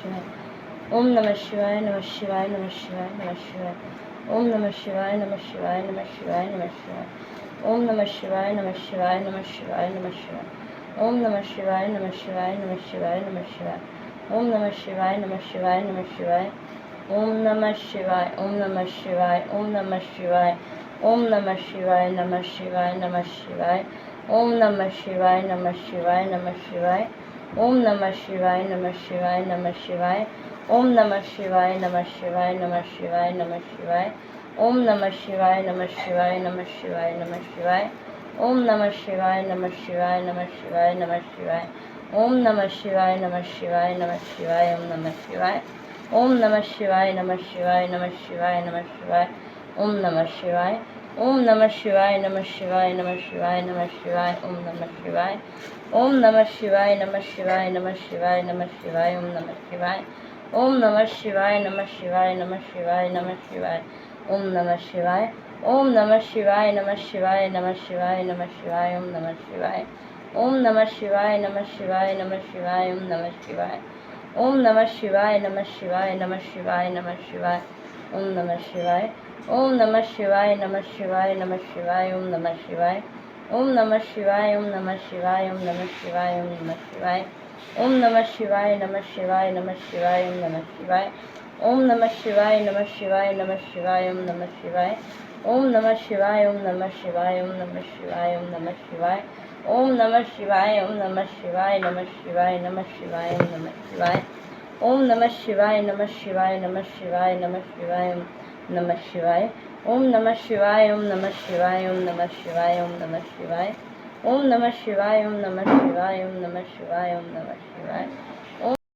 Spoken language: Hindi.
शिवाय ओम नमः शिवाय नमः शिवाय नमः शिवाय नमः शिवाय ओम नमः शिवाय नमः शिवाय नमः शिवाय नमः शिवाय ओम नमः शिवाय नमः शिवाय नमः शिवाय नमः शिवाय ओम नमः शिवाय नमः शिवाय नमः शिवाय नमः शिवाय ओम नमः शिवाय नमः शिवाय नमः शिवाय ओम नमः शिवाय ओम नमः शिवाय ओम नमः शिवाय ओम नमः शिवाय नमः शिवाय नमः शिवाय ओम नमः शिवाय नमः शिवाय नमः शिवाय ओम नमः शिवाय नमः शिवाय नमः शिवाय ओम नमः शिवाय नमः शिवाय नमः शिवाय नमः शिवाय ओम नमः शिवाय नमः शिवाय नमः शिवाय नमः शिवाय ओम नमः शिवाय नमः शिवाय नमः शिवाय नमः शिवाय ओम नमः शिवाय नमः शिवाय नमः शिवाय ओम नमः शिवाय ओम नमः शिवाय नमः शिवाय नमः शिवाय नमः शिवाय ओम नमः शिवाय ओम नमः शिवाय नमः शिवाय नमः शिवाय नमः शिवाय ओम नमः शिवाय ओम नमः शिवाय नमः शिवाय नमः शिवाय नमः शिवाय ओम नमः शिवाय ओम नमः शिवाय नमः शिवाय नमः शिवाय नमः शिवाय ओम नमः शिवाय ओम नमः शिवाय नमः शिवाय नमः शिवाय नमः शिवाय ओम नमः शिवाय ओम नमः शिवाय नमः शिवाय नमः शिवाय ओम नमः शिवाय ओम नमः शिवाय नमः शिवाय नमः शिवाय नमः शिवाय ओम नमः शिवाय ओम नमः शिवाय नमः शिवाय नमः शिवाय ओम नमः शिवाय ओम नमः शिवाय ओम नमः शिवाय ओम नमः शिवाय ओम नमः शिवाय ओम नमः शिवाय नमः शिवाय नमः शिवाय ओम नमः शिवाय ओम नमः शिवाय नमः शिवाय नमः शिवाय ओम नमः शिवाय ओम नमः शिवाय ओम नमः शिवाय ओम नमः शिवाय ओम नमः शिवाय ओम नमः शिवाय ओम नमः शिवाय नमः शिवाय नमः शिवाय ओम नमः शिवाय ओम नमः शिवाय नमः शिवाय नमः शिवाय नमः शिवाय ओम नमः शिवाय ओम नमः शिवाय ओम नमः शिवाय ओम नमः शिवाय ओम नमः शिवाय ओम नमः शिवाय ओम नमः शिवाय ओम नमः शिवाय ओम नमः शिवाय